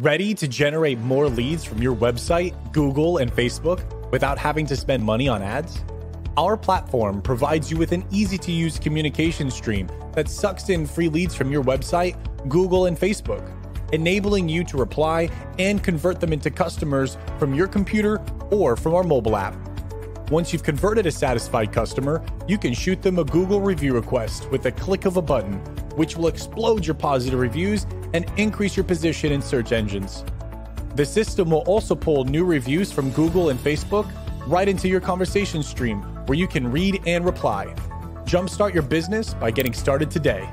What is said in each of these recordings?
Ready to generate more leads from your website, Google, and Facebook without having to spend money on ads? Our platform provides you with an easy-to-use communication stream that sucks in free leads from your website, Google, and Facebook, enabling you to reply and convert them into customers from your computer or from our mobile app. Once you've converted a satisfied customer, you can shoot them a Google review request with a click of a button, which will explode your positive reviews and increase your position in search engines. The system will also pull new reviews from Google and Facebook right into your conversation stream, where you can read and reply. Jumpstart your business by getting started today.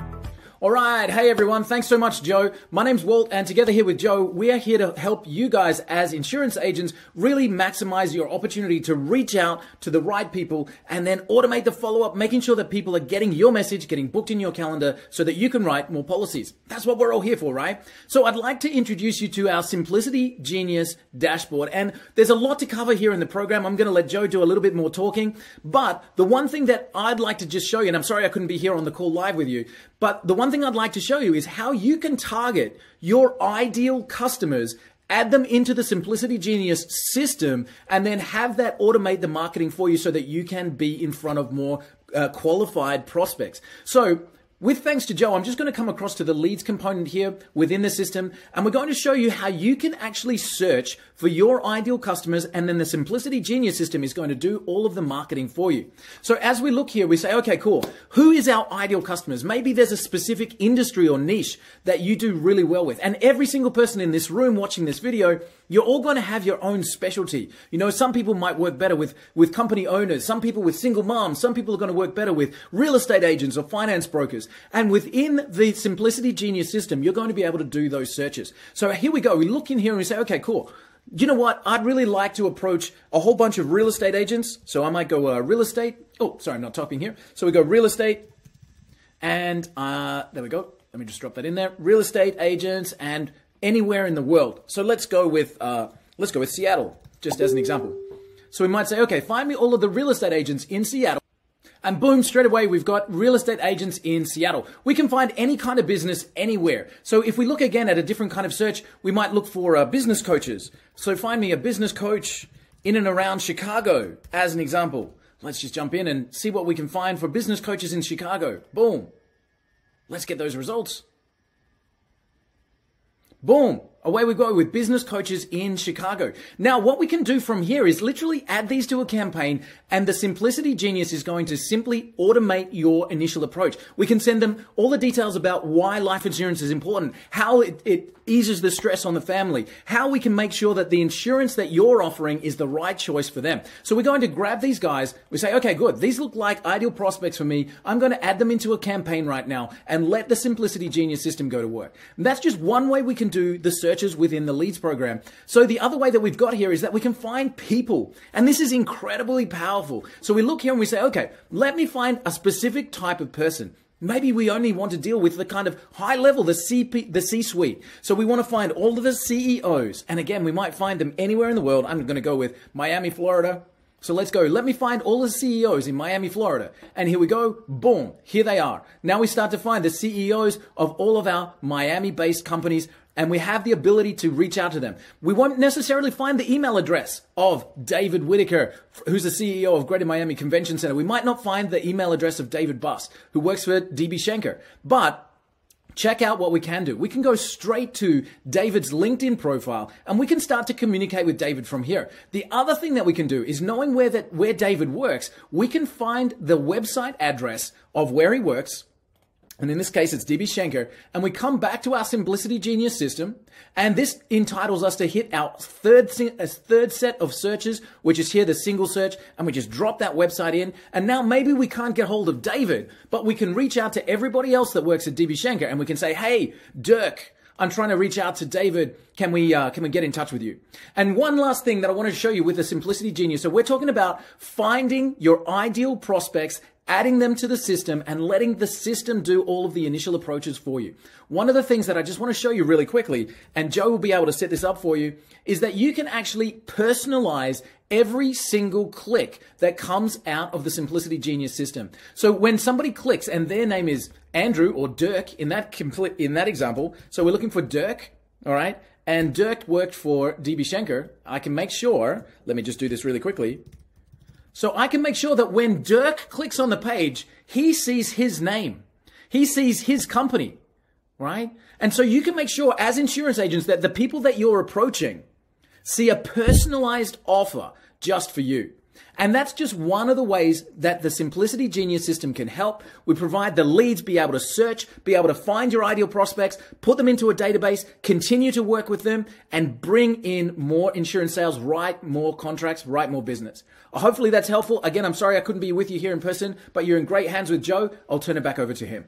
All right. Hey, everyone. Thanks so much, Joe. My name's Walt, and together here with Joe, we are here to help you guys as insurance agents really maximize your opportunity to reach out to the right people and then automate the follow-up, making sure that people are getting your message, getting booked in your calendar so that you can write more policies. That's what we're all here for, right? So I'd like to introduce you to our Simplicity Genius dashboard. And there's a lot to cover here in the program. I'm going to let Joe do a little bit more talking. But the one thing that I'd like to just show you, and I'm sorry I couldn't be here on the call live with you, but the one thing I'd like to show you is how you can target your ideal customers, add them into the Simplicity Genius system, and then have that automate the marketing for you so that you can be in front of more qualified prospects. So with thanks to Joe, I'm just going to come across to the leads component here within the system, and we're going to show you how you can actually search for your ideal customers, and then the Simplicity Genius system is going to do all of the marketing for you. So as we look here, we say, okay, cool. Who is our ideal customers? Maybe there's a specific industry or niche that you do really well with. And every single person in this room watching this video, you're all going to have your own specialty. You know, some people might work better with company owners, some people with single moms, some people are going to work better with real estate agents or finance brokers. And within the Simplicity Genius system, you're going to be able to do those searches. So here we go. We look in here and we say, okay, cool. You know what? I'd really like to approach a whole bunch of real estate agents. So I might go real estate. Oh, sorry, I'm not typing here. So we go real estate, and there we go. Let me just drop that in there. Real estate agents and anywhere in the world. So let's go with Seattle, just as an example. So we might say, okay, find me all of the real estate agents in Seattle. And boom, straight away, we've got real estate agents in Seattle. We can find any kind of business anywhere. So if we look again at a different kind of search, we might look for business coaches. So find me a business coach in and around Chicago, as an example. Let's just jump in and see what we can find for business coaches in Chicago. Boom. Let's get those results. Boom. Away we go with business coaches in Chicago. Now, what we can do from here is literally add these to a campaign, and the Simplicity Genius is going to simply automate your initial approach. We can send them all the details about why life insurance is important, how it eases the stress on the family, how we can make sure that the insurance that you're offering is the right choice for them. So we're going to grab these guys. We say, okay, good. These look like ideal prospects for me. I'm going to add them into a campaign right now and let the Simplicity Genius system go to work. And that's just one way we can do the searches within the leads program. So the other way that we've got here is that we can find people. And this is incredibly powerful. So we look here and we say, okay, let me find a specific type of person. Maybe we only want to deal with the kind of high level, the C-suite. So we want to find all of the CEOs. And again, we might find them anywhere in the world. I'm going to go with Miami, Florida. So let's go. Let me find all the CEOs in Miami, Florida. And here we go. Boom. Here they are. Now we start to find the CEOs of all of our Miami-based companies, and we have the ability to reach out to them. We won't necessarily find the email address of David Whitaker, who's the CEO of Greater Miami Convention Center. We might not find the email address of David Buss, who works for DB Schenker. But check out what we can do. We can go straight to David's LinkedIn profile, and we can start to communicate with David from here. The other thing that we can do is, knowing where David works, we can find the website address of where he works. And in this case, it's DB Schenker. And we come back to our Simplicity Genius system. And this entitles us to hit our third set of searches, which is here, the single search. And we just drop that website in. And now maybe we can't get hold of David, but we can reach out to everybody else that works at DB Schenker. And we can say, hey, Dirk, I'm trying to reach out to David. Can we get in touch with you? And one last thing that I want to show you with the Simplicity Genius. So we're talking about finding your ideal prospects, adding them to the system, and letting the system do all of the initial approaches for you. One of the things that I just want to show you really quickly, and Joe will be able to set this up for you, is that you can actually personalize every single click that comes out of the Simplicity Genius system. So when somebody clicks and their name is Andrew or Dirk in that example, so we're looking for Dirk, all right? and Dirk worked for DB Schenker, I can make sure, let me just do this really quickly. So I can make sure that when Dirk clicks on the page, he sees his name. He sees his company, right? And so you can make sure as insurance agents that the people that you're approaching see a personalized offer just for you. And that's just one of the ways that the Simplicity Genius system can help. We provide the leads, be able to search, be able to find your ideal prospects, put them into a database, continue to work with them, and bring in more insurance sales, write more contracts, write more business. Hopefully that's helpful. Again, I'm sorry I couldn't be with you here in person, but you're in great hands with Joe. I'll turn it back over to him.